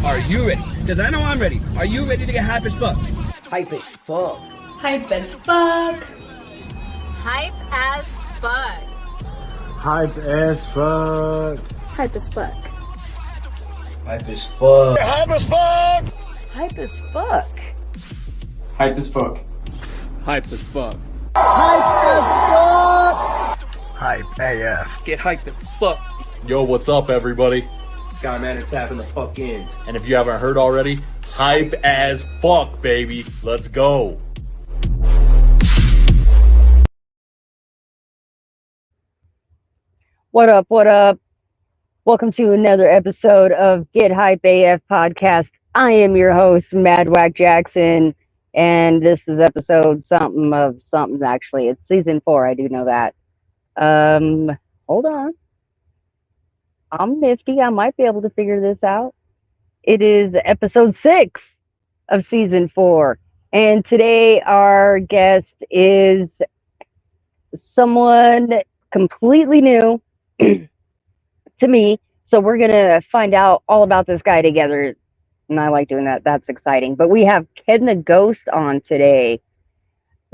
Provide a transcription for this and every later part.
Are you ready? Because I know I'm ready. Are you ready to get hype as fuck? Hype as fuck. Hype as fuck. Hype as fuck. Hype as fuck. Hype as fuck. Hype as fuck. Hype as fuck. Hype as fuck. Hype as fuck. Hype as fuck. Hype as fuck. Hype AF. Get hyped as fuck. Yo, what's up, everybody? Skyman, it's tapping the fuck in. And if you haven't heard already, hype as fuck, baby. Let's go. What up, what up? Welcome to another episode of Get Hype AF podcast. I am your host, Mad Whack Jackson, and this is episode something of something, actually. It's season 4, I do know that. Hold on. I'm nifty. I might be able to figure this out. It is episode 6 of season 4. And today our guest is someone completely new to me. So we're going to find out all about this guy together. And I like doing that. That's exciting. But we have KeN the GhOst on today.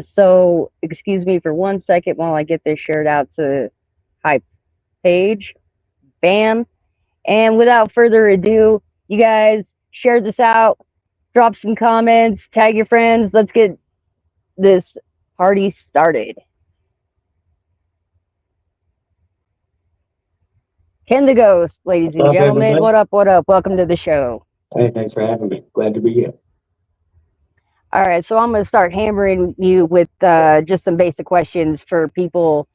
So excuse me for 1 second while I get this shared out to Hype page. Bam. And without further ado, you guys share this out, drop some comments, tag your friends. Let's get this party started. KeN the GhOst, ladies and gentlemen. Everybody? What up, what up? Welcome to the show. Hey, thanks for having me. Glad to be here. All right, so I'm going to start hammering you with just some basic questions for people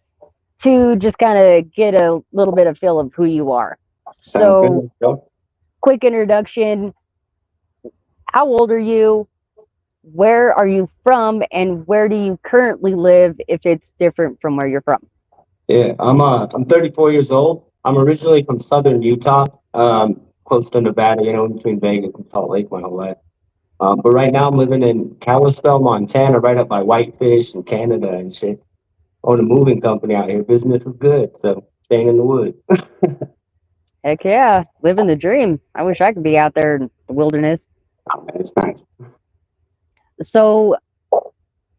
to just kind of get a little bit of feel of who you are. So, quick introduction. How old are you? Where are you from? And where do you currently live if it's different from where you're from? Yeah, I'm 34 years old. I'm originally from southern Utah, close to Nevada, between Vegas and Salt Lake my whole life. But right now I'm living in Kalispell, Montana, right up by Whitefish and Canada and shit. Own a moving company out here. Business is good, so staying in the woods. Heck yeah, living the dream. I wish I could be out there in the wilderness. Oh, man, it's nice. So,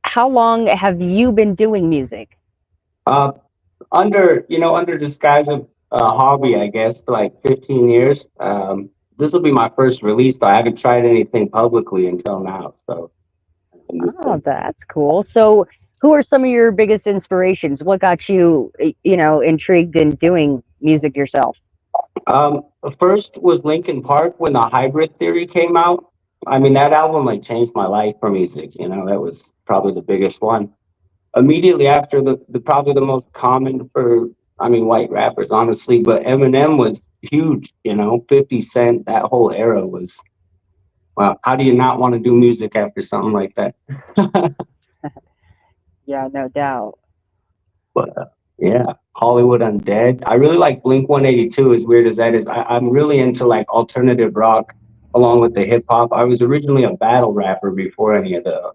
how long have you been doing music? Under disguise of hobby, I guess, for like 15 years. This will be my first release, but I haven't tried anything publicly until now. So, Oh, that's cool. So, who are some of your biggest inspirations? What got you, intrigued in doing music yourself? First was Linkin Park when the Hybrid Theory came out. I mean, that album like changed my life for music. That was probably the biggest one. Immediately after, the probably the most common for white rappers, honestly, but Eminem was huge. 50 Cent, that whole era was. Wow, how do you not want to do music after something like that? Yeah, no doubt. But yeah, Hollywood Undead. I really like Blink 182, as weird as that is. I'm really into like alternative rock along with the hip hop. I was originally a battle rapper before any of the,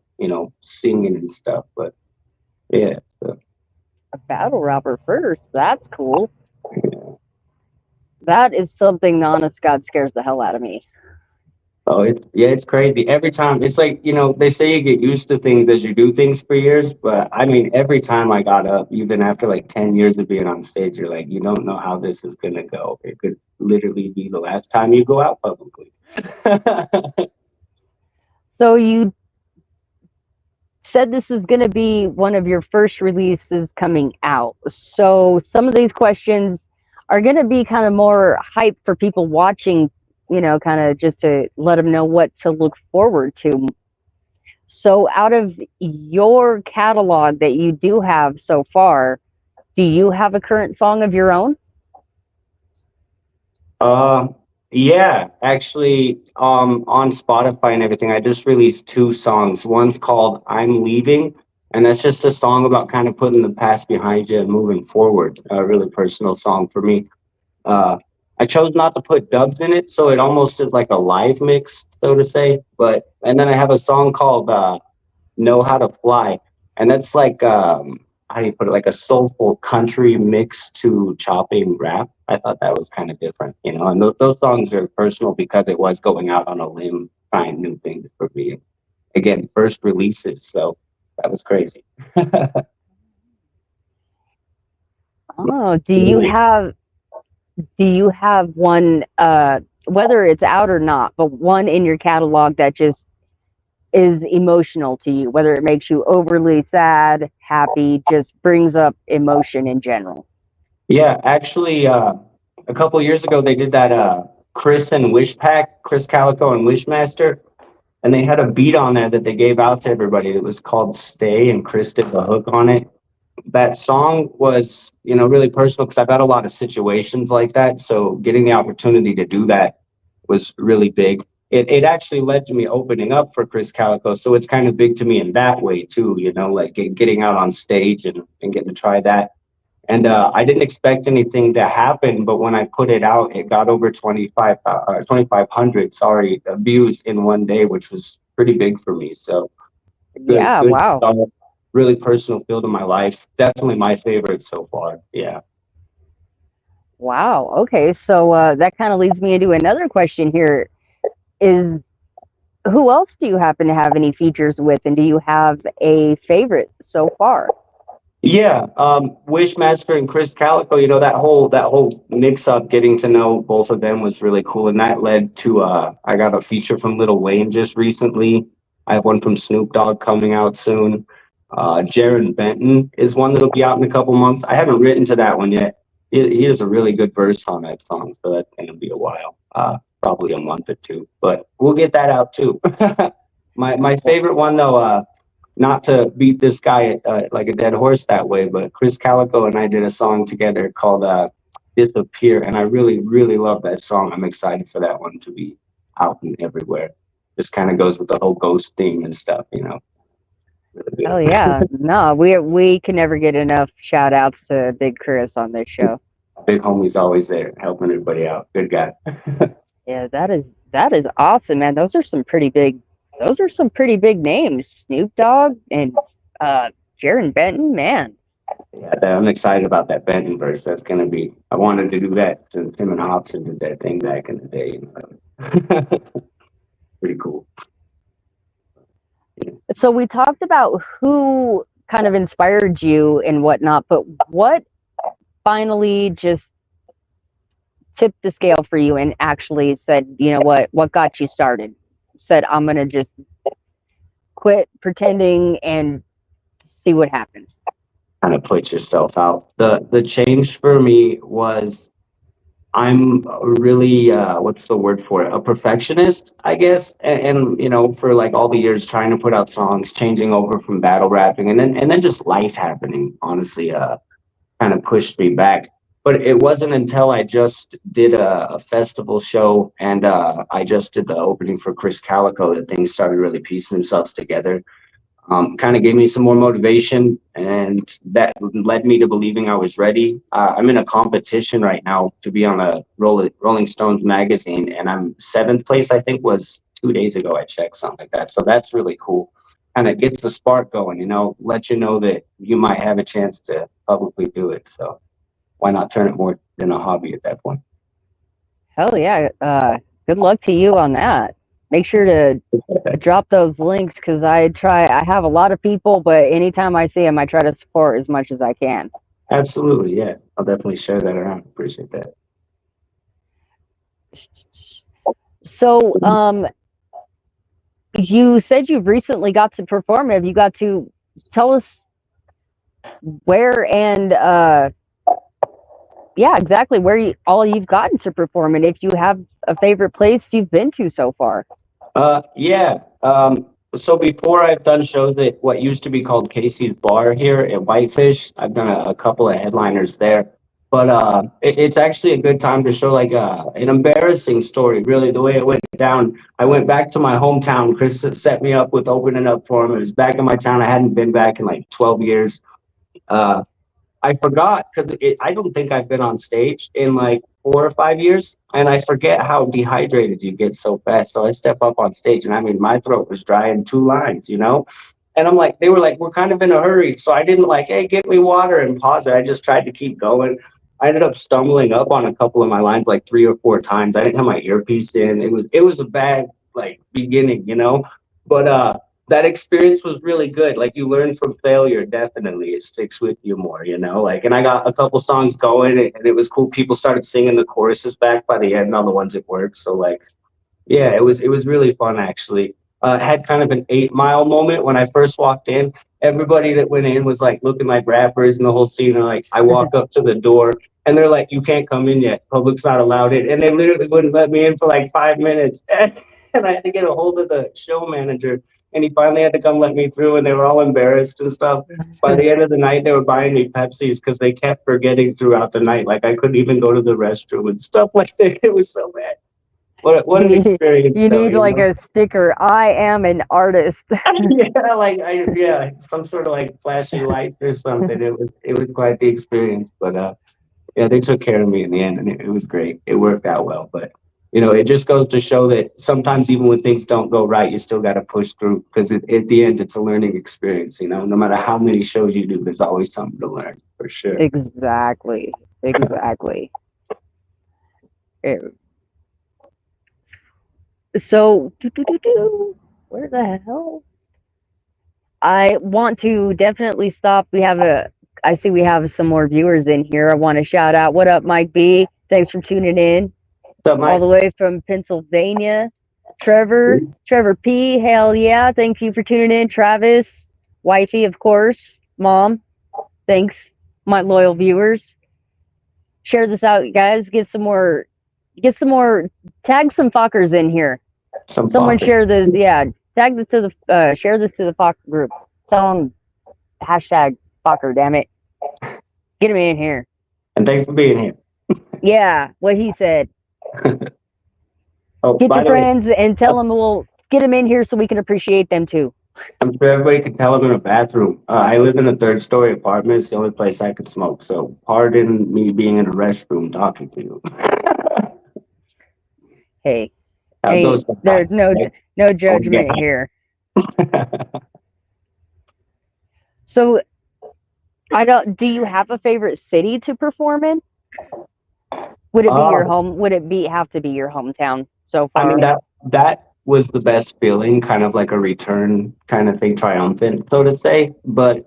singing and stuff. But yeah. So. A battle rapper first. That's cool. That is something, the honest God, scares the hell out of me. Oh, it's crazy. Every time, it's like, they say you get used to things as you do things for years. But every time I got up, even after like 10 years of being on stage, you're like, you don't know how this is going to go. It could literally be the last time you go out publicly. So you said this is going to be one of your first releases coming out. So some of these questions are going to be kind of more hype for people watching, kind of just to let them know what to look forward to. So out of your catalog that you do have so far, do you have a current song of your own? Yeah, actually, on Spotify and everything, I just released 2 songs. One's called I'm Leaving, and that's just a song about kind of putting the past behind you and moving forward. A really personal song for me. I chose not to put dubs in it, so it almost is like a live mix, so to say. And then I have a song called Know How to Fly, and that's like how do you put it, like a soulful country mix to chopping rap. I thought that was kind of different, you know. And those songs are personal because it was going out on a limb, trying new things for me. Again, first releases, so that was crazy. Oh, do you have one, whether it's out or not, but one in your catalog that just is emotional to you, whether it makes you overly sad, happy, just brings up emotion in general? Yeah, actually, a couple years ago they did that Chris and Wish Pack, Chris Calico and Wishmaster, and they had a beat on there that they gave out to everybody. It was called "Stay," and Chris did the hook on it. That song was, you know, really personal because I've had a lot of situations like that. So getting the opportunity to do that was really big. It actually led to me opening up for Chris Calico. So it's kind of big to me in that way too, you know, like getting out on stage and getting to try that. And I didn't expect anything to happen, but when I put it out, it got over 2,500, sorry, views in one day, which was pretty big for me. So Yeah, good wow. song, really personal feel to my life. Definitely my favorite so far. Yeah. Wow. Okay, so that kind of leads me into another question here. Is who else do you happen to have any features with, and do you have a favorite so far? Yeah, Wishmaster and Chris Calico, you know, that whole mix up, getting to know both of them was really cool. And that led to I got a feature from Lil Wayne just recently. I have one from Snoop Dogg coming out soon. Jaron Benton is one that'll be out in a couple months. I haven't written to that one yet. He has a really good verse on that song, so that's gonna be a while. Probably a month or two. But we'll get that out too. My favorite one though, not to beat this guy like a dead horse that way, but Chris Calico and I did a song together called Disappear, and I really, really love that song. I'm excited for that one to be out and everywhere. Just kind of goes with the whole ghost theme and stuff, you know. Really Oh good. yeah, no, we can never get enough shout outs to Big Chris on this show. Big homie's always there helping everybody out. Good guy. Yeah, that is awesome, man. Those are some pretty big names. Snoop Dogg and Jaron Benton, man. Yeah, I'm excited about that Benton verse. That's gonna be. I wanted to do that since him and Hobson did that thing back in the day. You know? Pretty cool. So we talked about who kind of inspired you and whatnot, but what finally just tipped the scale for you and actually said, you know what got you started? Said, I'm gonna just quit pretending and see what happens. Kind of put yourself out. The change for me was I'm really what's the word for it? A perfectionist, I guess. And you know, for like all the years trying to put out songs, changing over from battle rapping, and then just life happening, honestly, kind of pushed me back. But it wasn't until I just did a festival show and I just did the opening for Chris Calico that things started really piecing themselves together. Kind of gave me some more motivation, and that led me to believing I was ready. I'm in a competition right now to be on a Rolling Stones magazine, and I'm seventh place. I think was 2 days ago. I checked something like that, so that's really cool. Kind of gets the spark going, you know. Let you know that you might have a chance to publicly do it. So why not turn it more than a hobby at that point? Hell yeah. Good luck to you on that. Make sure to drop those links because I have a lot of people, but anytime I see them, I try to support as much as I can. Absolutely, yeah. I'll definitely share that around. Appreciate that. So, you said you recently got to perform. Have you got to tell us where and yeah, exactly where all you've gotten to perform, and if you have a favorite place you've been to so far? Yeah. So before I've done shows at what used to be called Casey's Bar here at Whitefish, I've done a couple of headliners there. But it's actually a good time to show like an embarrassing story, really, the way it went down. I went back to my hometown. Chris set me up with opening up for him. It was back in my town. I hadn't been back in like 12 years. I forgot because I don't think I've been on stage in like 4 or 5 years, and I forget how dehydrated you get so fast. So I step up on stage, and I mean, my throat was dry in 2 lines, you know. And I'm like, they were like, we're kind of in a hurry. So I didn't like, hey, get me water and pause it. I just tried to keep going. I ended up stumbling up on a couple of my lines like 3 or 4 times. I didn't have my earpiece in. It was a bad like beginning, you know. But that experience was really good. Like you learn from failure, definitely. It sticks with you more, you know. Like, and I got a couple songs going, and it was cool. People started singing the choruses back by the end on the ones it worked. So like, yeah, it was really fun actually. Had kind of an 8 Mile moment when I first walked in. Everybody that went in was like looking like rappers and the whole scene. And like I walk up to the door and they're like, "You can't come in yet. Public's not allowed in." And they literally wouldn't let me in for like 5 minutes. And I had to get a hold of the show manager, and he finally had to come let me through. And they were all embarrassed and stuff. By the end of the night, they were buying me Pepsis because they kept forgetting throughout the night. Like I couldn't even go to the restroom and stuff like that. It was so bad. What an experience! You though, need like know? a sticker. I am an artist. Yeah, yeah, some sort of like flashing light or something. It was quite the experience. But yeah, they took care of me in the end, and it was great. It worked out well. But it just goes to show that sometimes even when things don't go right, you still got to push through because at the end, it's a learning experience. No matter how many shows you do, there's always something to learn for sure. Exactly. Exactly. Eh, So, where the hell? I want to definitely stop. I see we have some more viewers in here. I want to shout out. What up, Mike B? Thanks for tuning in So all the way from Pennsylvania. Trevor P. Hell yeah. Thank you for tuning in. Travis, wifey, of course. Mom, thanks, my loyal viewers. Share this out, guys. Get some more. Tag some fuckers in here. Someone share this. Yeah, tag this to the. Share this to the fuck group. Tell them hashtag fucker. Damn it. Get him in here. And thanks for being here. Yeah, what he said. Oh, Get by your the way, friends and tell them we'll get them in here so we can appreciate them too. I'm sure everybody can tell I'm in a bathroom. I live in a third-story apartment. It's the only place I could smoke. So pardon me being in a restroom talking to you. Hey, How's those there's guys, no right? no judgment here. So I don't. Do you have a favorite city to perform in? Would it be your home? Would it have to be your hometown so I far? mean, that was the best feeling, kind of like a return kind of thing, triumphant, so to say. But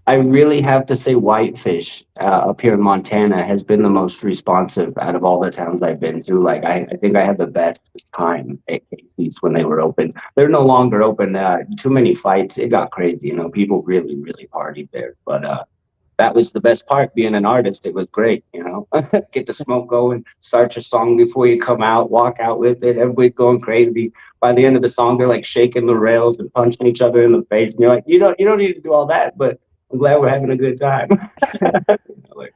I really have to say Whitefish up here in Montana has been the most responsive out of all the towns I've been to. Like I think I had the best time at Casey's when they were open. They're no longer open. Too many fights. It got crazy. People really, really partied there. But that was the best part, being an artist. It was great, get the smoke going, start your song before you come out, walk out with it. Everybody's going crazy. By the end of the song, they're like shaking the rails and punching each other in the face. And you're like, you don't need to do all that, but I'm glad we're having a good time. Like,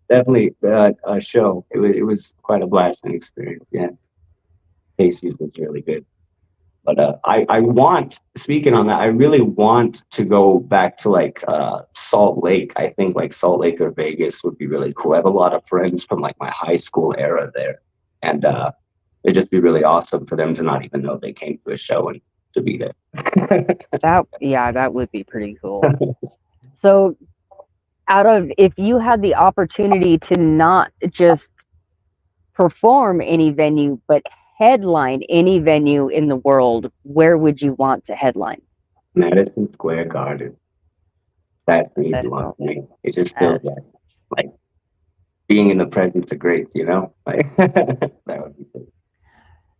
definitely a show. It was quite a blasting experience. Yeah, Casey's was really good. But I want, speaking on that, I really want to go back to like Salt Lake. I think like Salt Lake or Vegas would be really cool. I have a lot of friends from like my high school era there, and it'd just be really awesome for them to not even know they came to a show and to be there. That would be pretty cool. So, if you had the opportunity to not just perform any venue, but headline any venue in the world, where would you want to headline? Madison Square Garden. That's an easy one for me. It just feels like being in the presence of greats, Like that would be good.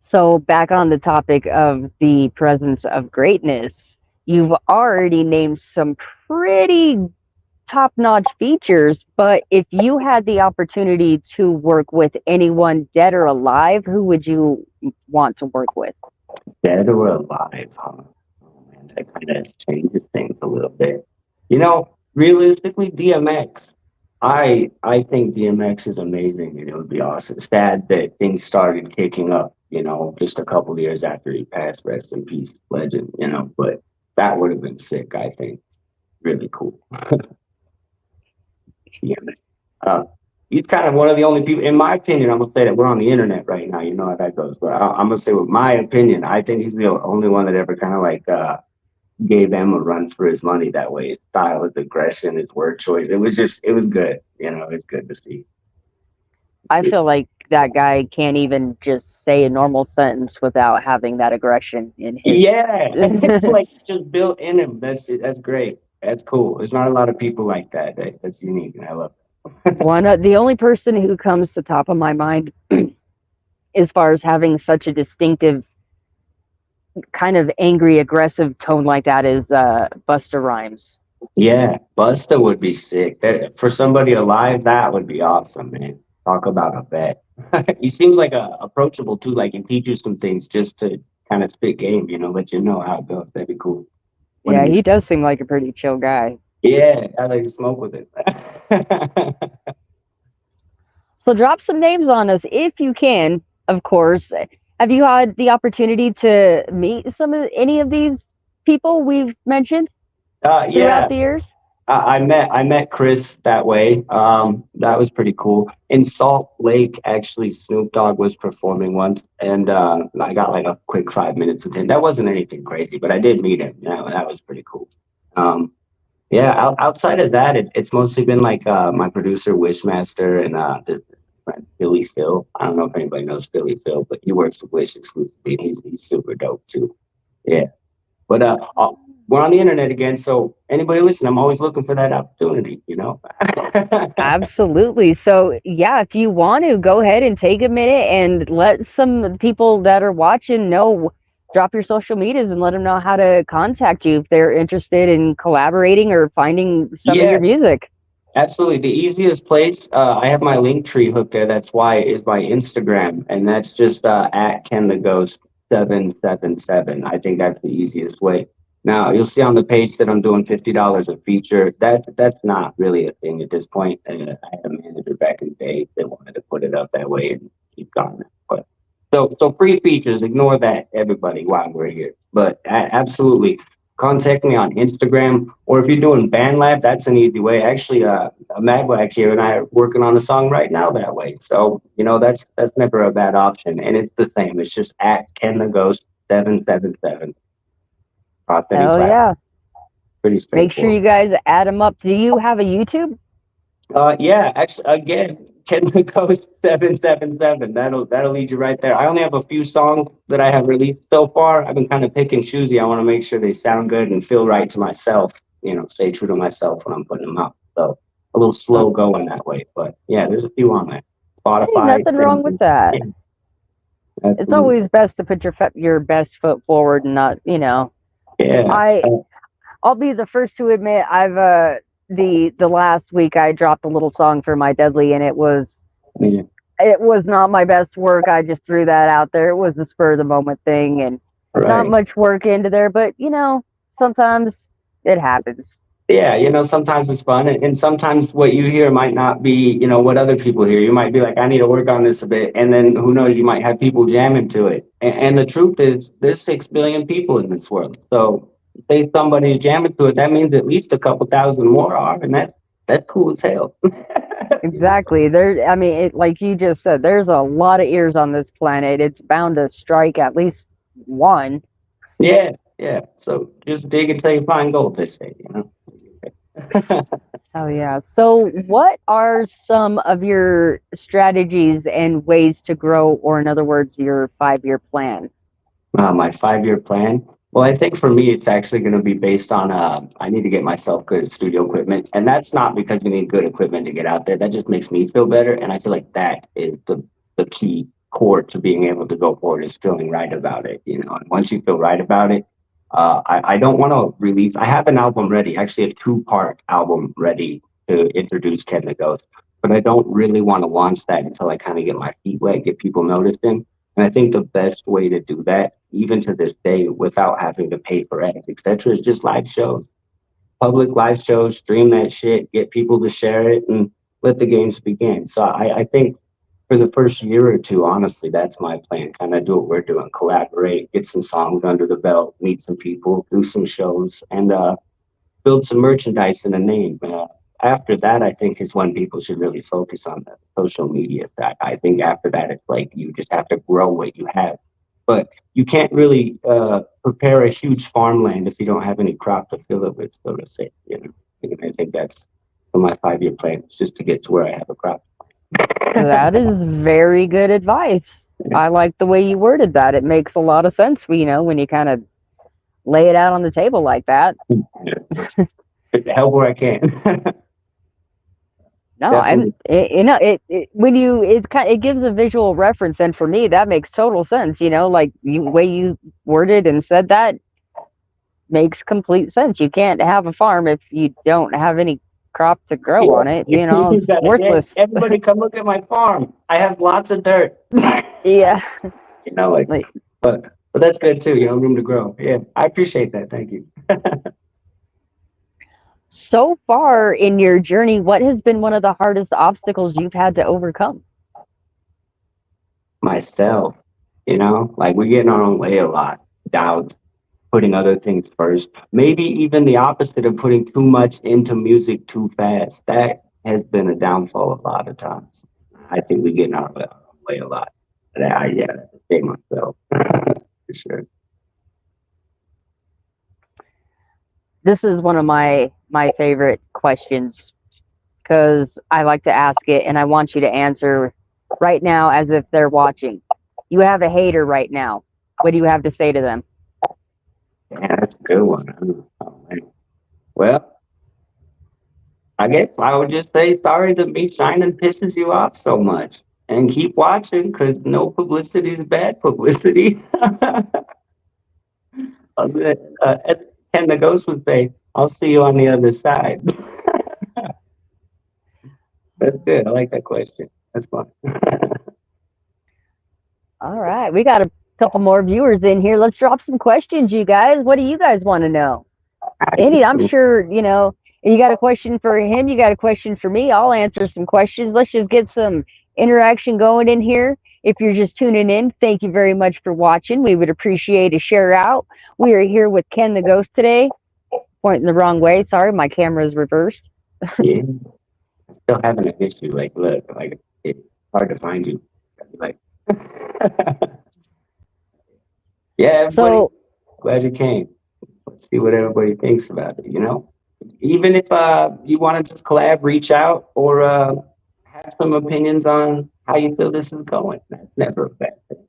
So back on the topic of the presence of greatness, you've already named some pretty top-notch features, but if you had the opportunity to work with anyone dead or alive, who would you want to work with? Dead or alive, huh? Oh man, that kind of changes things a little bit. Realistically, DMX. I think DMX is amazing, and it would be awesome. Sad that things started kicking up, just a couple of years after he passed. Rest in peace, legend. But that would have been sick. I think really cool. Yeah. He's kind of one of the only people, in my opinion. I'm gonna say that we're on the internet right now. You know how that goes. But I'm gonna say, with my opinion, I think he's the only one that ever kind of like gave M a run for his money that way. His style, his aggression, his word choice. It was good. You know, it's good to see. I feel like that guy can't even just say a normal sentence without having that aggression in his. Yeah, like just built in him. That's great. That's cool. There's not a lot of people like that. That's unique, and I love it. The only person who comes to top of my mind as far as having such a distinctive kind of angry, aggressive tone like that is Busta Rhymes. Yeah, Busta would be sick. For somebody alive, that would be awesome, man. Talk about a vet. He seems like approachable too. Like he teaches some things just to kind of spit game, let you know how it goes. That'd be cool. Yeah, he does seem like a pretty chill guy. Yeah, I like to smoke with it. So drop some names on us if you can, of course. Have you had the opportunity to meet any of these people we've mentioned Yeah, throughout the years? I met Chris that way. That was pretty cool. In Salt Lake, actually, Snoop Dogg was performing once, and I got like a quick 5 minutes with him. That wasn't anything crazy, but I did meet him. Yeah, that was pretty cool. Yeah, outside of that, it's mostly been like my producer Wishmaster and this friend Philly Phil. I don't know if anybody knows Philly Phil, but he works with Wish exclusively, and he's super dope too. Yeah, but we're on the internet again, so anybody listen, I'm always looking for that opportunity. Absolutely. So yeah, if you want to go ahead and take a minute and let some people that are watching know, drop your social medias and let them know how to contact you if they're interested in collaborating or finding some of your music. Absolutely. The easiest place, I have my link tree hooked there. That's why is my Instagram. And that's just at KeN the Ghost 777. I think that's the easiest way. Now you'll see on the page that I'm doing $50 a feature. That's not really a thing at this point. I had a manager back in the day that wanted to put it up that way, and he's gone. But so free features, ignore that, everybody, while we're here. But absolutely, contact me on Instagram, or if you're doing BandLab, that's an easy way. Actually, Mad Black here and I are working on a song right now that way. So that's never a bad option, and it's the same. It's just at KeN the Ghost 777. Hell yeah! Pretty straightforward. Make sure you guys add them up. Do you have a YouTube? Yeah, actually, again, KeN the Ghost 777. That'll lead you right there. I only have a few songs that I have released so far. I've been kind of pick and choosy. I want to make sure they sound good and feel right to myself. Stay true to myself when I'm putting them out. So a little slow going that way, but yeah, there's a few on there. Spotify. Hey, nothing wrong with that. Yeah. It's always best to put your best foot forward and not, Yeah. I'll be the first to admit I've the last week I dropped a little song for my Deadly, and it was not my best work. I just threw that out there. It was a spur of the moment thing, and not much work into there, but sometimes it happens. Yeah, sometimes it's fun, and sometimes what you hear might not be, what other people hear. You might be like, I need to work on this a bit, and then who knows, you might have people jamming to it. And the truth is, there's 6 billion people in this world. So say somebody's jamming to it, that means at least a couple thousand more are, and that's cool as hell. Exactly. Like you just said, there's a lot of ears on this planet. It's bound to strike at least one. Yeah. So just dig until you find gold, they say, Oh yeah. So what are some of your strategies and ways to grow, or in other words, your 5-year plan? My 5-year plan? Well, I think for me, it's actually going to be based on I need to get myself good at studio equipment. And that's not because you need good equipment to get out there. That just makes me feel better. And I feel like that is the key core to being able to go forward, is feeling right about it. And once you feel right about it, I don't want to release. I have an album ready, actually a 2-part album ready to introduce KeN the Ghost. But I don't really want to launch that until I kind of get my feet wet, get people noticing. And I think the best way to do that, even to this day, without having to pay for ads, etc., is just live shows. Public live shows, stream that shit, get people to share it, and let the games begin. So I think for the first year or two, honestly, that's my plan. Kind of do what we're doing, collaborate, get some songs under the belt, meet some people, do some shows, and build some merchandise and a name. After that, I think, is when people should really focus on the social media. I think after that, it's like you just have to grow what you have. but you can't really prepare a huge farmland if you don't have any crop to fill it with, so to say. You know, and I think that's for my 5-year plan. It's just to get to where I have a crop. That is very good advice. I like the way you worded that. It makes a lot of sense, you know, when you kind of lay it out on the table like that. Help where I can. No, it gives a visual reference, and for me that makes total sense. You know, like the way you worded and said that makes complete sense. You can't have a farm if you don't have any crop to grow on it. You know, it's worthless. Everybody come look at my farm. I have lots of dirt. Yeah. You know, but that's good too. You know, room to grow. Yeah, I appreciate that. Thank you. So far in your journey, what has been one of the hardest obstacles you've had to overcome? Myself, you know, like we get in our own way a lot. Doubts, putting other things first. Maybe even the opposite of putting too much into music too fast. That has been a downfall a lot of times. I think we get in our way a lot. But I say myself for sure. This is one of my favorite questions because I like to ask it, and I want you to answer right now as if they're watching. You have a hater right now. What do you have to say to them? Yeah, that's a good one. Oh, man. Well, I guess I would just say sorry that me shining pisses you off so much. And keep watching, because no publicity is bad publicity. And the ghost would say, I'll see you on the other side. That's good. I like that question. That's fun. All right. We got a couple more viewers in here. Let's drop some questions, you guys. What do you guys want to know? Andy, I'm sure, you know, you got a question for him. You got a question for me. I'll answer some questions. Let's just get some interaction going in here. If you're just tuning in, thank you very much for watching. We would appreciate a share out. We are here with KeN the Ghost today. Pointing the wrong way. Sorry, my camera is reversed. Yeah. Still having an issue. Like, look, like it's hard to find you. Like, yeah, everybody, so glad you came. Let's see what everybody thinks about it, you know? Even if you want to just collab, reach out, or have some opinions on how you feel this is going. That's never a bad thing.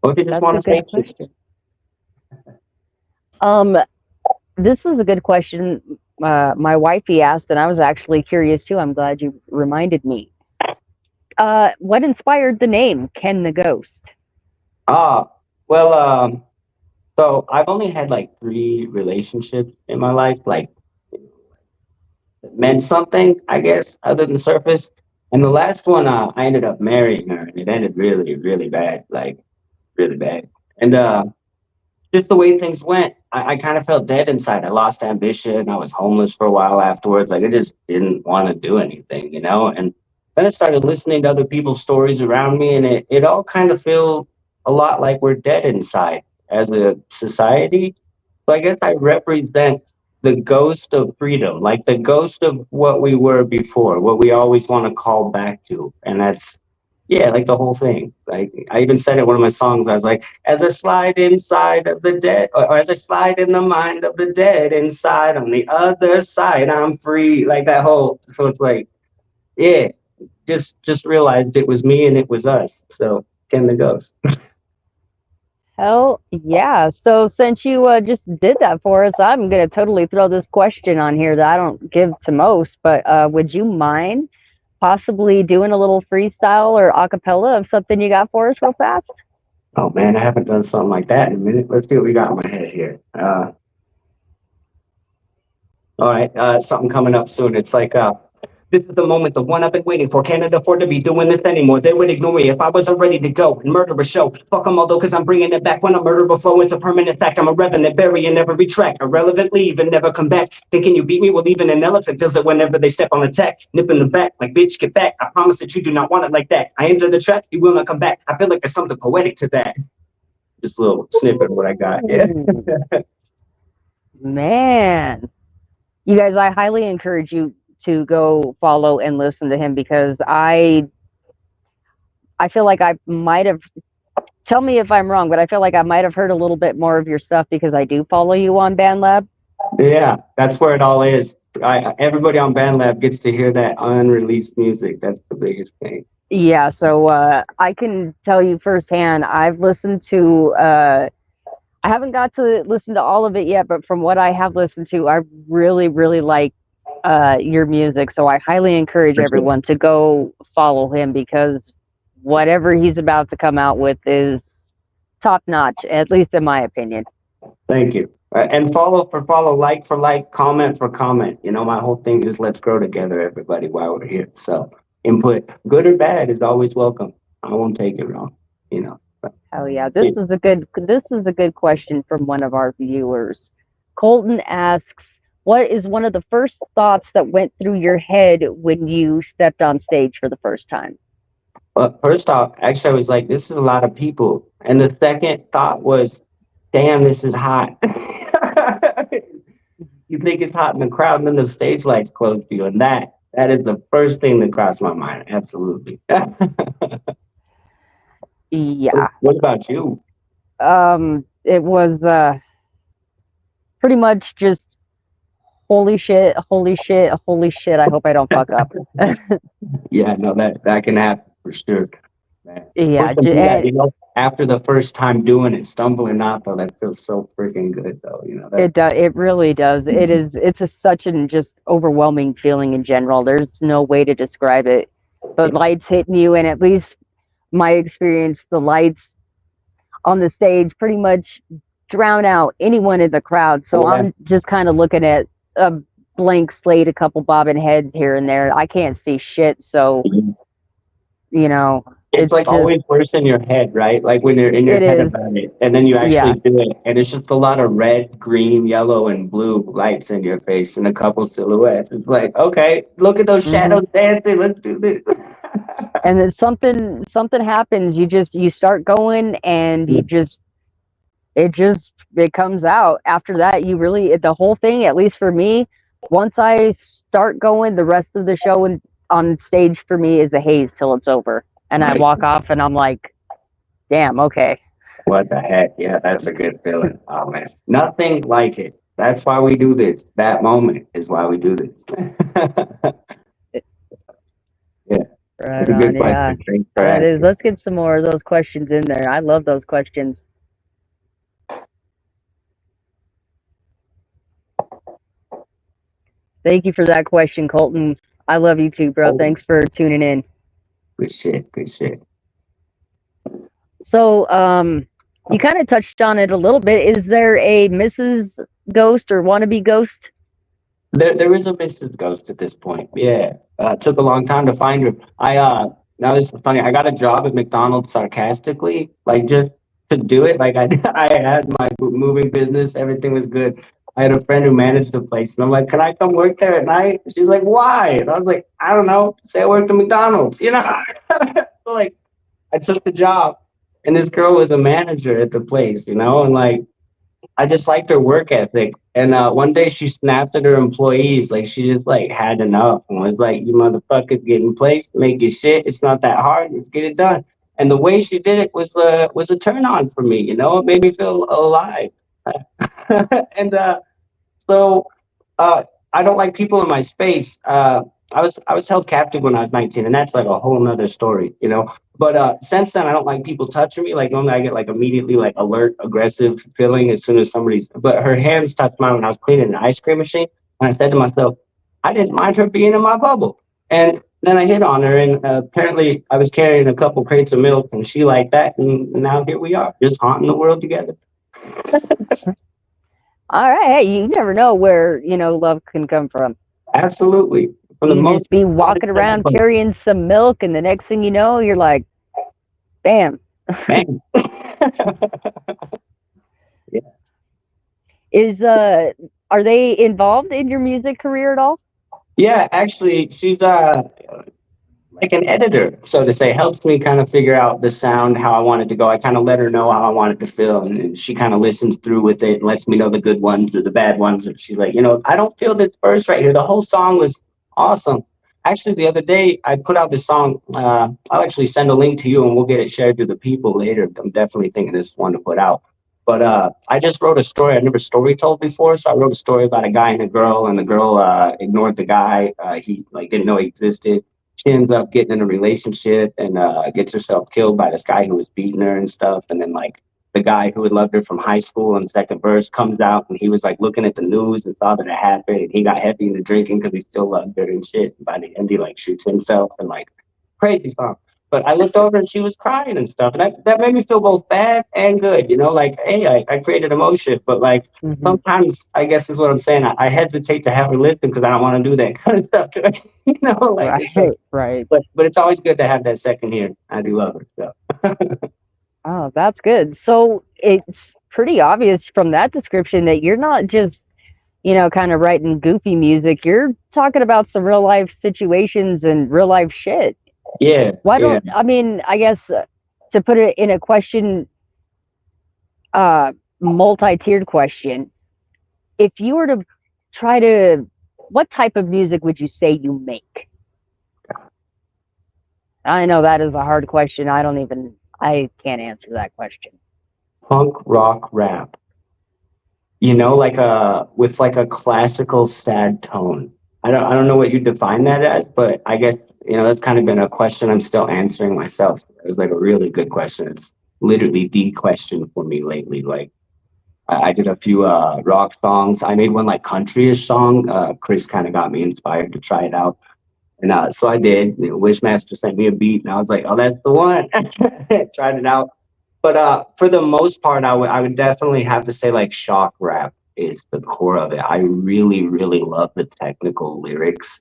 Or if you just want to say question. This is a good question. My wifey asked, and I was actually curious too. I'm glad you reminded me. What inspired the name KeN the Ghost? Well, so I've only had like 3 relationships in my life, like that meant something, I guess, other than surface. And the last one, I ended up marrying her, and it ended really, really bad, like really bad. And just the way things went, I kind of felt dead inside. I lost ambition. I was homeless for a while afterwards. Like I just didn't want to do anything, you know? And then I started listening to other people's stories around me, and it all kind of felt a lot like we're dead inside as a society. So I guess I represent the ghost of freedom, like the ghost of what we were before, what we always want to call back to. And that's, yeah, like the whole thing. Like I even said it in one of my songs. I was like, as I slide inside of the dead, or as I slide in the mind of the dead inside, on the other side, I'm free. Like that whole, so it's like, yeah, just realized it was me and it was us. So KeN the Ghost. Hell yeah. So since you just did that for us, I'm going to totally throw this question on here that I don't give to most, but would you mind possibly doing a little freestyle or acapella of something you got for us real fast? Oh man, I haven't done something like that in a minute. Let's see what we got in my head here. All right, something coming up soon. It's like, this is the moment, the one I've been waiting for. Can't afford to be doing this anymore. They would ignore me if I wasn't ready to go and murder a show. Fuck them all though, cause I'm bringing it back. When I murder a flow, it's a permanent fact. I'm a revenant, bury and never retract. Irrelevant, leave and never come back. Thinking you beat me? Well, even an elephant feels it whenever they step on attack. Nip in the back, like bitch, get back. I promise that you do not want it like that. I enter the trap, you will not come back. I feel like there's something poetic to that. Just a little snippet of what I got, yeah. Man. You guys, I highly encourage you to go follow and listen to him because I feel like I might have tell me if I'm wrong, but I feel like I might have heard a little bit more of your stuff because I do follow you on BandLab. Yeah, that's where it all is. Everybody on BandLab gets to hear that unreleased music. That's the biggest thing. Yeah, so I can tell you firsthand, I've listened to, I haven't got to listen to all of it yet, but from what I have listened to, I really, really like your music. So I highly encourage everyone to go follow him because whatever he's about to come out with is top notch, at least in my opinion. Thank you. And follow for follow, like for like, comment for comment. You know, my whole thing is let's grow together, everybody, while we're here. So input, good or bad, is always welcome. I won't take it wrong, you know. Oh yeah, this is a good question from one of our viewers. Colton asks, what is one of the first thoughts that went through your head when you stepped on stage for the first time? Well, first off, actually, I was like, this is a lot of people. And the second thought was, damn, this is hot. You think it's hot in the crowd, and then the stage lights close to you. And that is the first thing that crossed my mind. Absolutely. Yeah. What about you? It was pretty much just holy shit, holy shit, holy shit. I hope I don't fuck up. Yeah, no, that can happen for sure. Yeah, You know, after the first time doing it, stumble or not, though, that feels so freaking good, though. You know, it does. It really does. It's such an just overwhelming feeling in general. There's no way to describe it. The lights hitting you, and at least my experience, the lights on the stage pretty much drown out anyone in the crowd. So Yeah. I'm just kind of looking at a blank slate, a couple bobbing heads here and there. I can't see shit. So, you know, it's like just, always worse in your head, right? Like when you're in your head about it, and then you actually do it, and it's just a lot of red, green, yellow, and blue lights in your face and a couple silhouettes. It's like, okay, look at those shadows dancing. Let's do this. And then something happens. You start going, and it comes out. After that, you really, the whole thing, at least for me, once I start going, the rest of the show and on stage for me is a haze till it's over. And I walk off and I'm like, damn, okay. What the heck? Yeah, that's a good feeling. Oh man, nothing like it. That's why we do this. That moment is why we do this. Yeah. Right on, yeah. That is. Let's get some more of those questions in there. I love those questions. Thank you for that question, Colton. I love you too, bro. Thanks for tuning in. Good shit. Good shit. So, you kind of touched on it a little bit. Is there a Mrs. Ghost or wannabe Ghost? There is a Mrs. Ghost at this point. Yeah. It took a long time to find her. Now this is funny. I got a job at McDonald's sarcastically, like just to do it. Like I had my moving business. Everything was good. I had a friend who managed the place, and I'm like, can I come work there at night? She's like, why? And I was like, I don't know. Say I worked at McDonald's, you know? So like, I took the job, and this girl was a manager at the place, you know? And like, I just liked her work ethic. And one day she snapped at her employees, like she just like had enough and was like, you motherfuckers get in place, make your shit. It's not that hard. Let's get it done. And the way she did it was a turn on for me, you know? It made me feel alive. And so I don't like people in my space. I was held captive when I was 19, and that's like a whole nother story, you know. But since then, I don't like people touching me. Like normally, I get like immediately like alert, aggressive feeling as soon as somebody's. But her hands touched mine when I was cleaning an ice cream machine, and I said to myself, I didn't mind her being in my bubble. And then I hit on her, and apparently I was carrying a couple crates of milk, and she liked that, and now here we are, just haunting the world together. All right, hey, you never know where love can come from. Absolutely. From you just be walking around carrying some milk, and the next thing you know, you're like, bam. Bam. Yeah. Are they involved in your music career at all? Yeah, actually, she's like an editor, so to say, helps me kind of figure out the sound, how I want it to go. I kind of let her know how I want it to feel, and she kind of listens through with it and lets me know the good ones or the bad ones. And she's like, I don't feel this verse right here. The whole song was awesome. actually, the other day I put out this song. I'll actually send a link to you, and we'll get it shared to the people later. I'm definitely thinking this is one to put out. But I just wrote a story I never story told before. So I wrote a story about a guy and a girl, and the girl ignored the guy. He like didn't know he existed. She ends up getting in a relationship and gets herself killed by this guy who was beating her and stuff. And then like the guy who had loved her from high school in the second verse comes out, and he was like looking at the news and saw that it happened, and he got heavy into drinking because he still loved her and shit. And by the end, he like shoots himself and like crazy song. But I looked over and she was crying and stuff, and that made me feel both bad and good. You know, like hey, I created emotion, but like sometimes I guess is what I'm saying. I hesitate to have her listen because I don't want to do that kind of stuff to her. You know, like right. But it's always good to have that second ear. I do love her. So. Oh, that's good. So it's pretty obvious from that description that you're not just, kind of writing goofy music. You're talking about some real life situations and real life shit. Yeah. Why don't, I mean, I guess to put it in a question, multi-tiered question, if you were to try to, what type of music would you say you make? I know that is a hard question. I can't answer that question. Punk rock rap. You know, like with like a classical sad tone. I don't know what you define that as, but I guess that's kind of been a question I'm still answering myself. It was like a really good question. It's literally the question for me lately. Like I did a few rock songs. I made one like countryish song. Chris kind of got me inspired to try it out. And so I did. Wishmaster sent me a beat, and I was like, "Oh, that's the one." Tried it out, but for the most part, I would definitely have to say like shock rap is the core of it. I really, really love the technical lyrics,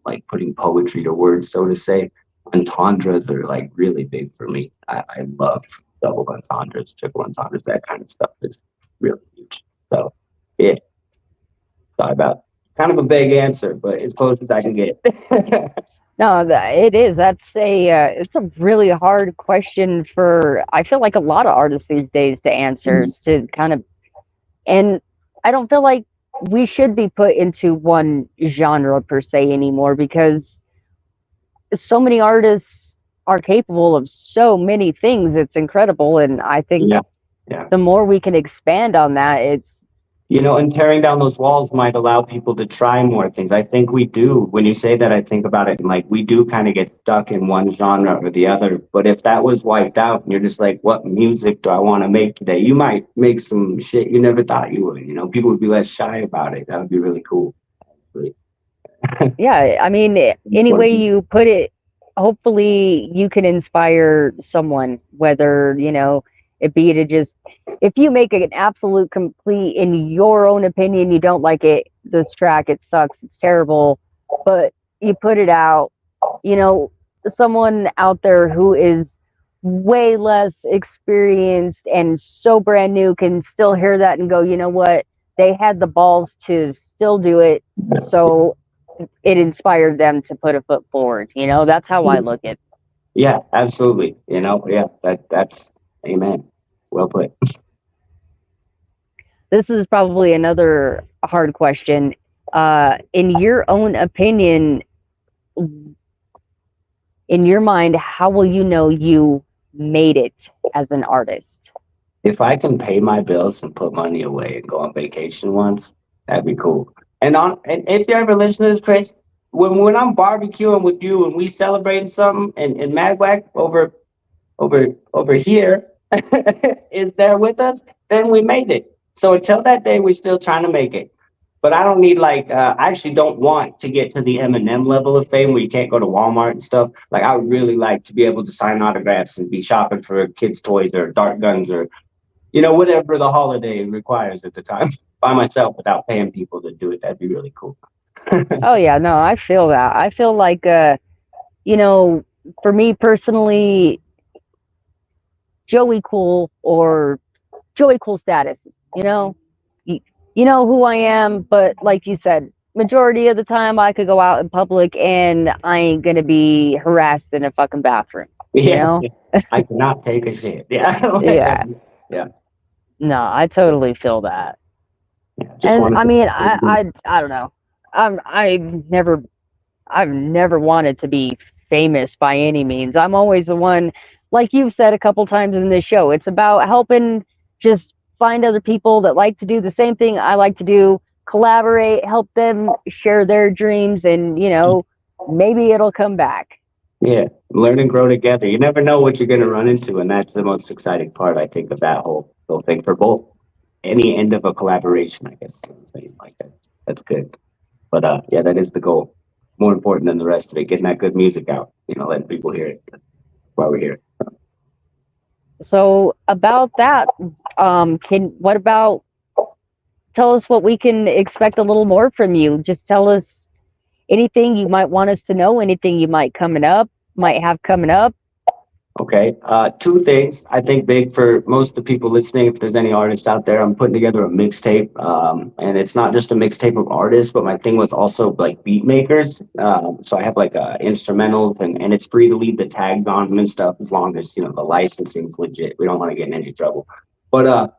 like putting poetry to words, so to say. Entendres are like really big for me. I love double entendres, triple entendres, that kind of stuff is really huge. So yeah, sorry about. Kind of a vague answer, but as close as I can get. No, it is. It's a really hard question for, I feel like a lot of artists these days to answer, to kind of, and I don't feel like we should be put into one genre per se anymore, because so many artists are capable of so many things. It's incredible. And I think the more we can expand on that, it's, and tearing down those walls might allow people to try more things. I think we do. When you say that, I think about it, and like we do kind of get stuck in one genre or the other. But if that was wiped out and you're just like, what music do I want to make today? You might make some shit you never thought you would. People would be less shy about it. That would be really cool. Yeah, I mean, any way you put it, hopefully you can inspire someone, whether, it be to just, if you make an absolute complete, in your own opinion, you don't like it, this track, it sucks, it's terrible, but you put it out, someone out there who is way less experienced and so brand new can still hear that and go, you know what, they had the balls to still do it, so it inspired them to put a foot forward. That's how I look at it. Yeah, absolutely. That's amen. Well put. This is probably another hard question. In your own opinion, in your mind, how will you know you made it as an artist? If I can pay my bills and put money away and go on vacation once, that'd be cool. And if you ever listen to this, Chris, when I'm barbecuing with you and we celebrating something, and Magwack over here is there with us, then we made it. So until that day, we're still trying to make it. But I don't need I actually don't want to get to the Eminem level of fame where you can't go to Walmart and stuff. Like I would really like to be able to sign autographs and be shopping for kids' toys or dart guns or whatever the holiday requires at the time by myself without paying people to do it. That'd be really cool. Oh yeah, no, I feel that. I feel like, for me personally, Joey Cool or Joey Cool status, you know who I am, but like you said, majority of the time I could go out in public and I ain't gonna be harassed in a fucking bathroom. I cannot take a shit. Yeah. No, I totally feel that. Yeah, and I mean, I don't know. I I've never wanted to be famous by any means. I'm always the one, like you've said a couple times in this show, it's about helping just find other people that like to do the same thing I like to do, collaborate, help them share their dreams, and, maybe it'll come back. Yeah, learn and grow together. You never know what you're going to run into, and that's the most exciting part, I think, of that whole thing for both any end of a collaboration. I guess something like that. That's good. But yeah, that is the goal. More important than the rest of it, getting that good music out. Letting people hear it. That's why we're here. So about that, what about, tell us what we can expect a little more from you. Just tell us anything you might want us to know, anything you might have coming up. Okay. Two things I think big for most of the people listening. If there's any artists out there, I'm putting together a mixtape. And it's not just a mixtape of artists, but my thing was also like beat makers. So I have like instrumentals and it's free to leave the tags on them and stuff as long as, the licensing's legit. We don't want to get in any trouble. But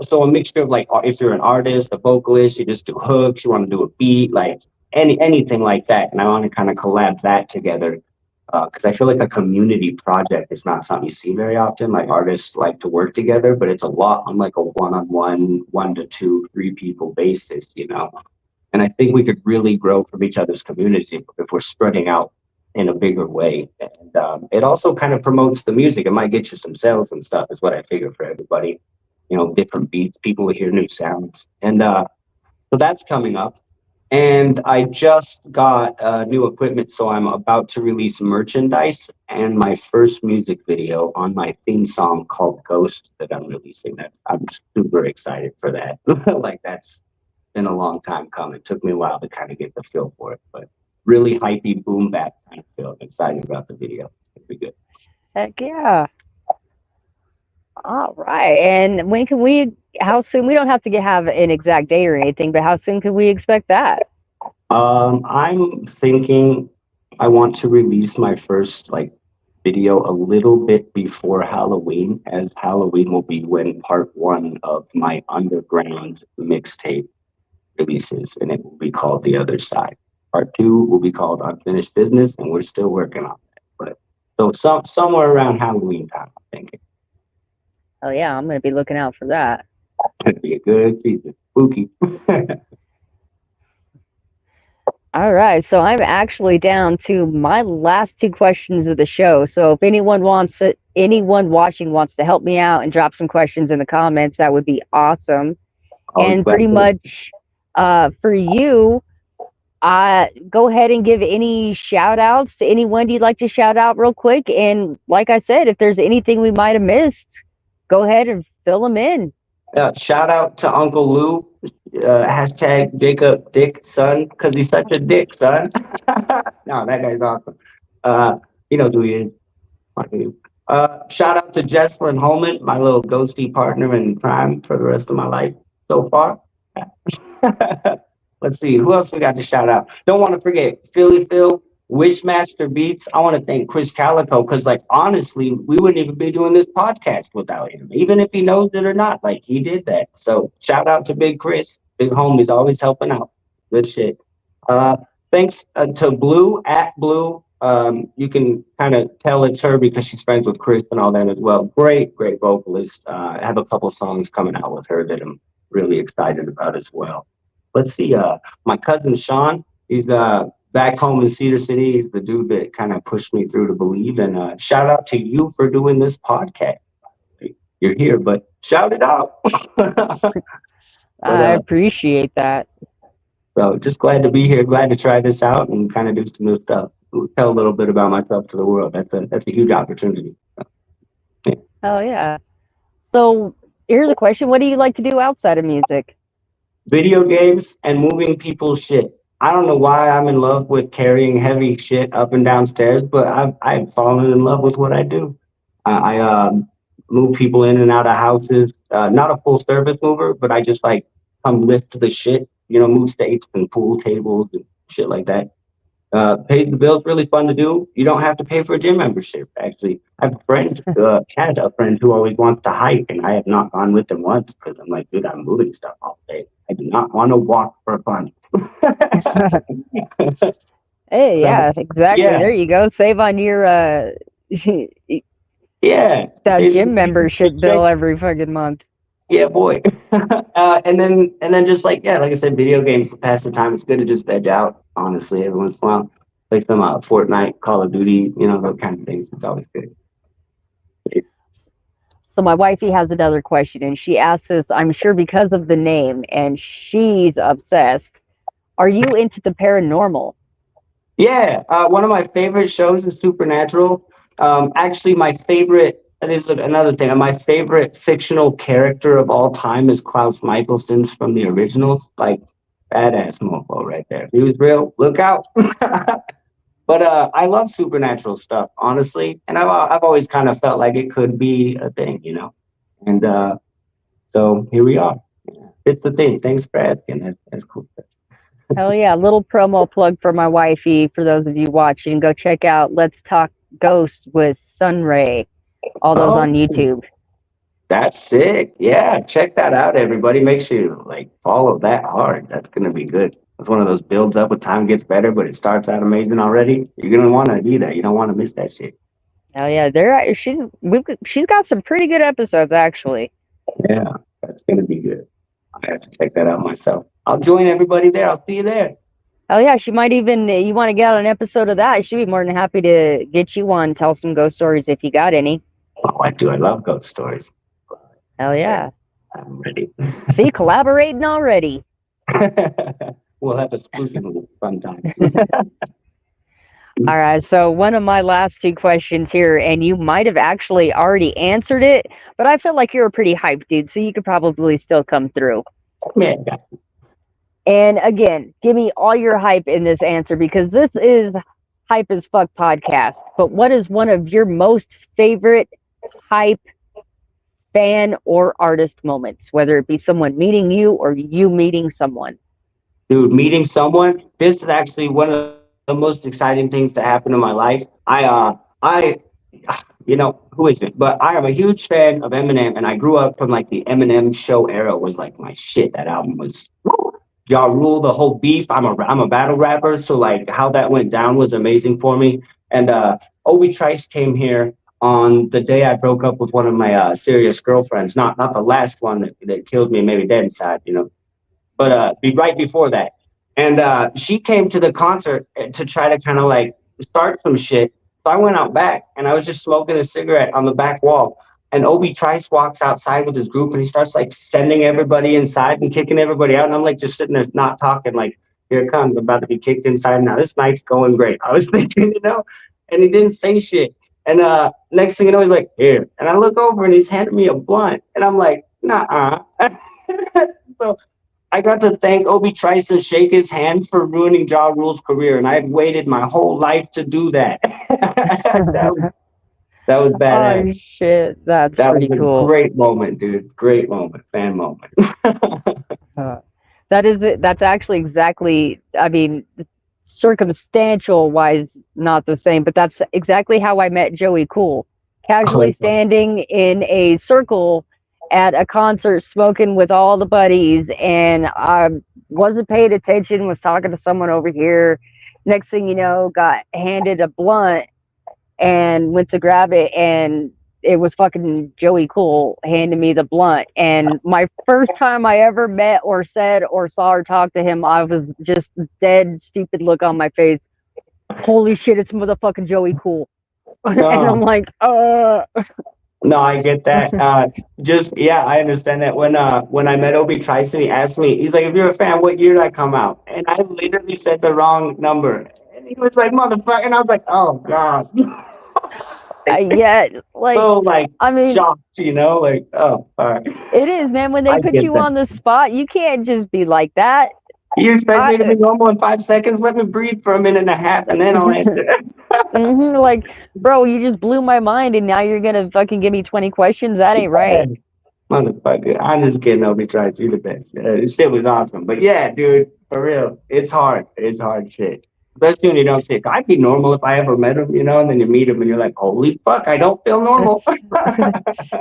so a mixture of like, if you're an artist, a vocalist, you just do hooks, you want to do a beat, like anything like that. And I want to kind of collab that together. Because I feel like a community project is not something you see very often. Like artists like to work together, but it's a lot on like a one-on-one, 1 to 2, 3 people basis, And I think we could really grow from each other's community if we're spreading out in a bigger way. And it also kind of promotes the music. It might get you some sales and stuff is what I figure for everybody. Different beats, people will hear new sounds. And so that's coming up. And I just got new equipment, so I'm about to release merchandise and my first music video on my theme song called GhOst that I'm releasing. I'm super excited for that. Like that's been a long time coming. It took me a while to kind of get the feel for it, but really hypey boom bap kind of feel. I'm excited about the video. It's gonna be good. Heck yeah. All right. And how soon, we don't have to have an exact date or anything, but how soon could we expect that? I'm thinking I want to release my first video a little bit before Halloween, as Halloween will be when part 1 of my underground mixtape releases, and it will be called The Other Side. Part 2 will be called Unfinished Business, and we're still working on that. But so somewhere around Halloween time, I'm thinking. Oh yeah, I'm gonna be looking out for that. It'll be a good season. Spooky. All right, so I'm actually down to my last 2 questions of the show. So if anyone watching wants to help me out and drop some questions in the comments, that would be awesome. And pretty much for you, go ahead and give any shout outs to anyone you'd like to shout out real quick. And like I said, if there's anything we might have missed, go ahead and fill them in. Shout out to Uncle Lou. Hashtag Jacob Dick son, because he's such a dick, son. No, that guy's awesome. He knows who he is. Shout out to Jesslyn Holman, my little ghosty partner in crime for the rest of my life so far. Let's see, who else we got to shout out? Don't want to forget Philly Phil, Wishmaster Beats. I want to thank Chris Calico because, honestly, we wouldn't even be doing this podcast without him, even if he knows it or not. He did that. So shout out to Big Chris, big homie's always helping out. Good shit. Thanks to Blue at Blue. You can kind of tell it's her because she's friends with Chris and all that as well. Great vocalist. I have a couple songs coming out with her that I'm really excited about as well. Let's see. My cousin Sean, he's back home in Cedar City. He's the dude that kind of pushed me through to Believe. And shout out to you for doing this podcast. You're here, but shout it out. I appreciate that. So just glad to be here. Glad to try this out and kind of do some new stuff. Tell a little bit about myself to the world. That's a huge opportunity. Yeah. Oh yeah. So here's a question: what do you like to do outside of music? Video games and moving people's shit. I don't know why I'm in love with carrying heavy shit up and down stairs, but I've fallen in love with what I do. I move people in and out of houses. Not a full service mover, but I just come lift the shit, move states and pool tables and shit like that. Pays the bills, really fun to do. You don't have to pay for a gym membership, actually. I have a friend, had a friend who always wants to hike, and I have not gone with him once because I'm like, dude, I'm moving stuff all day. I do not want to walk for fun. Hey, yeah, exactly. Yeah, There you go. Save on your yeah. that Save gym the membership bill every fucking month. Yeah, boy. And then just like yeah, like I said, video games to pass the time. It's good to just veg out, honestly, every once in a while. Play some Fortnite, Call of Duty, those kind of things. It's always good. So my wifey has another question, and she asks us, I'm sure because of the name, and she's obsessed. Are you into the paranormal? Yeah, one of my favorite shows is Supernatural. Actually, my favorite, and it's another thing, my favorite fictional character of all time is Klaus Michaelson's from the originals. Like, badass mofo right there. If he was real, look out. But I love supernatural stuff, honestly, and I've always kind of felt like it could be a thing. And so here we are. Yeah, it's the thing. Thanks for asking. That's cool. Hell yeah. Little promo plug for my wifey. For those of you watching, go check out Let's Talk Ghost with Sunray. All those Oh, on YouTube. that's sick. Yeah, check that out, everybody. Make sure you follow that hard. That's gonna be good. It's one of those builds up with time gets better, but it starts out amazing already. You're gonna want to be there. You don't want to miss that shit. Hell yeah. She's got some pretty good episodes actually. Yeah, that's gonna be good. I have to check that out myself. I'll join everybody there. I'll see you there. Hell yeah, she might even, you want to get on an episode of that, she'd be more than happy to get you on, tell some ghost stories if you got any. Oh, I do. I love ghost stories. Hell yeah. I'm ready. See, collaborating already. We'll have a spooky little fun time. All right, so one of my last two questions here, and you might have actually already answered it, but I feel like you're a pretty hype dude, so you could probably still come through. Man, And again, give me all your hype in this answer because this is Hype as Fuck podcast. But what is one of your most favorite hype fan or artist moments, whether it be someone meeting you or you meeting someone? dude, meeting someone. This is actually one of the most exciting things to happen in my life. Who is it? But I am a huge fan of Eminem, and I grew up from the Eminem show era was my shit. That album was Ja Rule, the whole beef. I'm a battle rapper, so how that went down was amazing for me. And Obi Trice came here on the day I broke up with one of my serious girlfriends. Not the last one that killed me, maybe dead inside. But right before that. And she came to the concert to try to kind of start some shit. So I went out back and I was just smoking a cigarette on the back wall. And Obi Trice walks outside with his group and he starts sending everybody inside and kicking everybody out. And I'm just sitting there not talking, here it comes, I'm about to be kicked inside now. This night's going great. I was thinking. And he didn't say shit. And next thing you know, he's like, here. And I look over and he's handing me a blunt. And I'm like, nah. So I got to thank Obi Trice and shake his hand for ruining Ja Rule's career. And I had waited my whole life to do that. That was badass. Oh shit, that's that pretty was a cool. great moment, dude. Great moment. Fan moment. That is it. That's actually exactly, I mean, circumstantial wise, not the same, but that's exactly how I met Joey Cool. Casually standing in a circle at a concert, smoking with all the buddies, and I wasn't paying attention, was talking to someone over here. Next thing you know, got handed a blunt and went to grab it, and it was fucking Joey Cool handing me the blunt. And my first time I ever met or said or saw or talked to him, I was just dead stupid look on my face. Holy shit, it's motherfucking Joey Cool. And I'm like, No, I get that. I understand that. When I met Obi Trice, he asked me, he's like, if you're a fan, what year did I come out? And I literally said the wrong number. And he was like, motherfucker. And I was like, oh, God. yeah, so I mean, shocked, oh, all right. It is, man. When they put you on the spot, you can't just be like that. You expect me to be normal in 5 seconds? Let me breathe for a minute and a half, and then I'll answer. Bro, you just blew my mind, and now you're gonna fucking give me 20 questions? That ain't right. Motherfucker, I'm just kidding. Obi Trice, you the best. This shit was awesome, but yeah, dude, for real, it's hard. It's hard shit. Especially when you don't see it. I'd be normal if I ever met him, and then you meet him and you're like, holy fuck, I don't feel normal.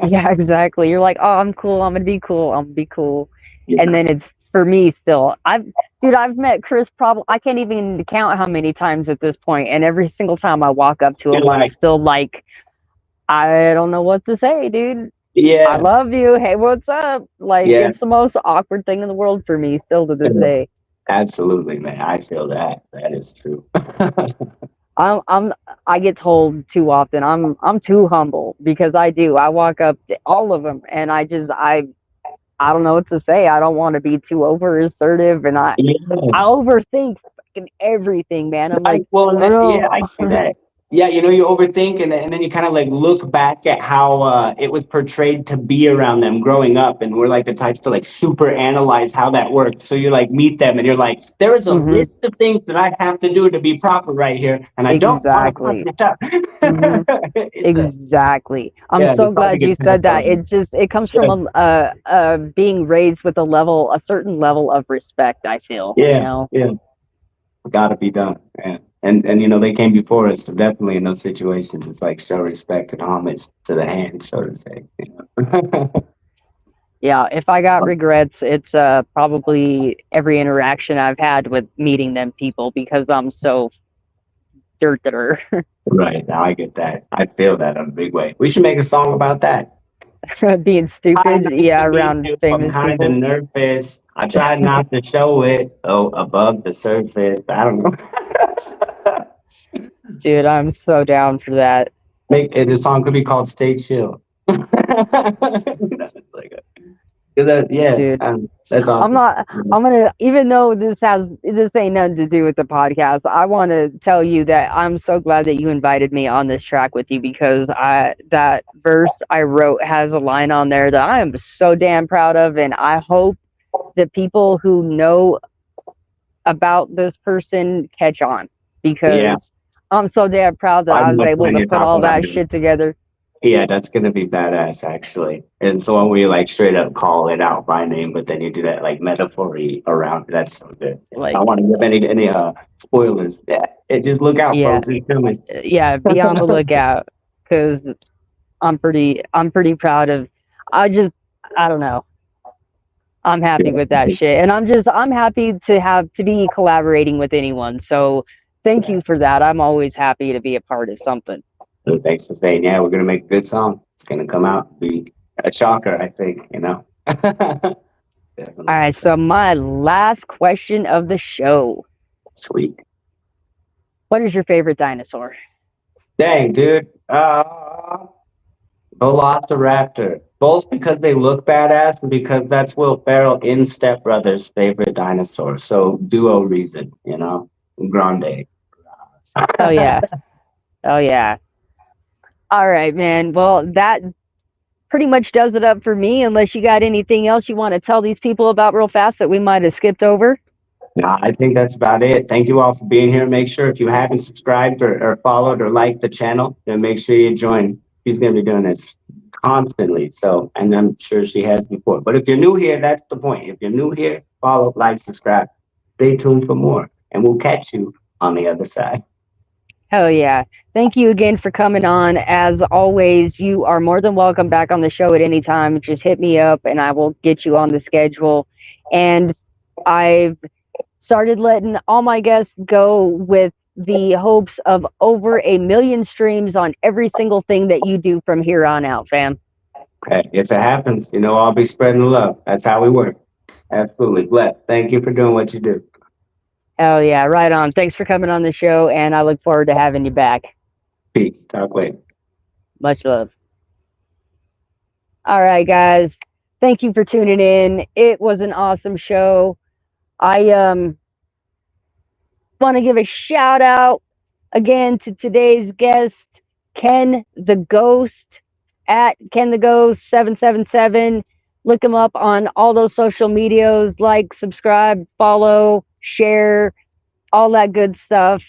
Yeah, exactly. You're like, oh, I'm cool. I'm gonna be cool. I'm gonna be cool. Yeah. And then it's for me still. Dude, I've met Chris probably, I can't even count how many times at this point, and every single time I walk up to You're him, I'm like, still like, I don't know what to say, dude. I yeah, love you. Hey, what's up? Like, yeah, it's the most awkward thing in the world for me still to this day. absolutely, man. I feel that. That is true. I'm I get told too often I'm too humble because I do. I walk up to all of them and I don't know what to say. I don't want to be too over assertive and Yeah. I overthink fucking everything, man. I'm like, Well, and yeah, I oh. see that. Yeah, you overthink, and then you kind of like look back at how it was portrayed to be around them growing up, and we're like the types to like super analyze how that worked. So you like meet them, and you're like, there is a Mhm. list of things that I have to do to be proper right here, and I don't want to fuck Exactly. this up. Mhm. It's Exactly. I'm yeah, so you probably glad you get said passed that. on. It comes Yeah, from being raised with a certain level of respect, I feel, you yeah, know. yeah. Got to be done. Yeah. And they came before us, so definitely in those situations, it's like show respect and homage to the hand, so to say. Yeah, if I got regrets, it's probably every interaction I've had with meeting them people because I'm so dirt. Right. Now I get that. I feel that in a big way. We should make a song about that. Being Hi, stupid, nice yeah, to meet around you. I'm famous kind of people. nervous. I try not to show it. Oh, above the surface. I don't know. Dude, I'm so down for that. The song could be called "Stay Chill." It's like yeah, Dude. that's I'm awesome. not. I'm gonna. Even though this ain't nothing to do with the podcast, I want to tell you that I'm so glad that you invited me on this track with you because that verse I wrote has a line on there that I am so damn proud of, and I hope that people who know about this person catch on Yeah, because I'm so damn proud that I I was love able when to you put talk all about that it. shit together. Yeah, that's gonna be badass actually. And it's the one where you like straight up call it out by name, but then you do that like metaphor around. That's so good. I Like, don't want to give any spoilers. Yeah, just look out, yeah, folks. It's coming. yeah, be on the lookout because I'm pretty proud of. I just, I don't know. I'm happy with that shit, and I'm happy to be collaborating with anyone. So thank you for that. I'm always happy to be a part of something. So thanks for saying, yeah, we're gonna make a good song. It's gonna come out, be a shocker, I think. All Definitely. right, so my last question of the show: Sweet. what is your favorite dinosaur? Dang, dude. Velociraptor. Both because they look badass and because that's Will Ferrell in Step Brothers' favorite dinosaur. So duo reason. Grande. Oh yeah, oh yeah. All right, man. Well, that pretty much does it up for me. Unless you got anything else you want to tell these people about real fast that we might have skipped over. Nah, I think that's about it. Thank you all for being here. Make sure if you haven't subscribed or followed or liked the channel, then make sure you join. She's going to be doing this constantly. So, and I'm sure she has before. But if you're new here, that's the point. If you're new here, follow, like, subscribe. Stay tuned for more, and we'll catch you on the other side. Hell yeah. Thank you again for coming on. As always, you are more than welcome back on the show at any time. Just hit me up and I will get you on the schedule. And I've started letting all my guests go with the hopes of over 1 million streams on every single thing that you do from here on out, fam. Okay, if it happens, I'll be spreading the love. That's how we work. Absolutely. Bless. Thank you for doing what you do. Hell yeah, right on. Thanks for coming on the show, and I look forward to having you back. Peace. Talk later. Much love. All right, guys. Thank you for tuning in. It was an awesome show. I want to give a shout out again to today's guest, KeN the Ghost, at KeN the Ghost 777. Look him up on all those social medias, like, subscribe, follow, share, all that good stuff.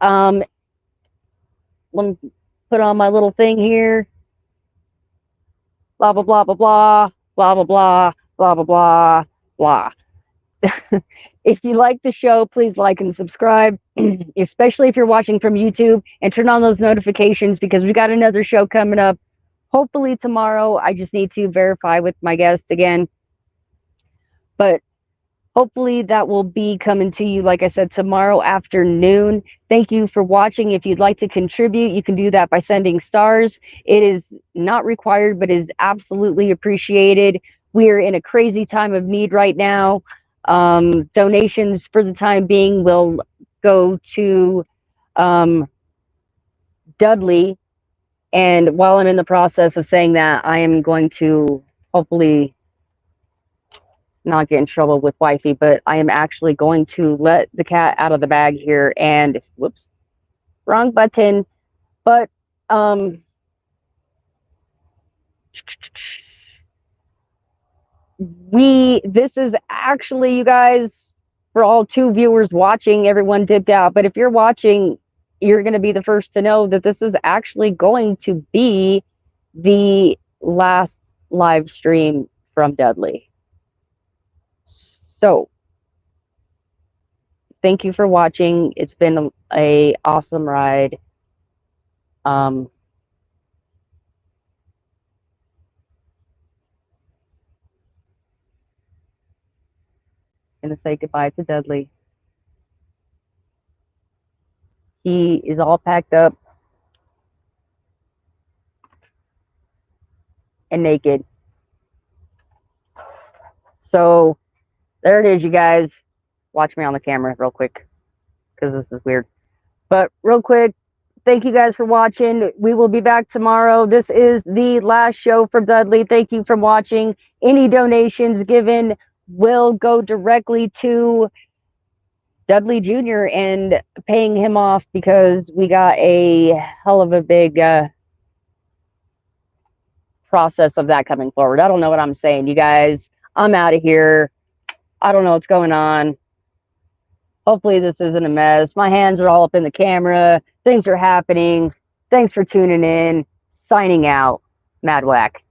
Let me put on my little thing here. Blah blah blah blah blah blah blah blah blah blah blah blah. If you like the show, please like and subscribe, especially if you're watching from YouTube, and turn on those notifications because we got another show coming up. Hopefully tomorrow. I just need to verify with my guest again. But Hopefully that will be coming to you, like I said, tomorrow afternoon. Thank you for watching. If you'd like to contribute, you can do that by sending stars. It is not required, but is absolutely appreciated. We are in a crazy time of need right now. Donations for the time being will go to Dudley. And while I'm in the process of saying that, I am going to hopefully not get in trouble with wifey, but I am actually going to let the cat out of the bag here and whoops, wrong button. But this is actually, you guys, for all 2 viewers watching, everyone dipped out, but if you're watching, you're going to be the first to know that this is actually going to be the last live stream from Dudley. So thank you for watching. It's been a awesome ride. Gonna say goodbye to Dudley. He is all packed up and naked. So there it is, you guys. Watch me on the camera real quick because this is weird. But real quick, thank you guys for watching. We will be back tomorrow. This is the last show for Dudley. Thank you for watching. Any donations given will go directly to Dudley Jr. and paying him off because we got a hell of a big process of that coming forward. I don't know what I'm saying, you guys. I'm out of here. I don't know what's going on. Hopefully this isn't a mess. My hands are all up in the camera. Things are happening. Thanks for tuning in. Signing out. Mad Whack.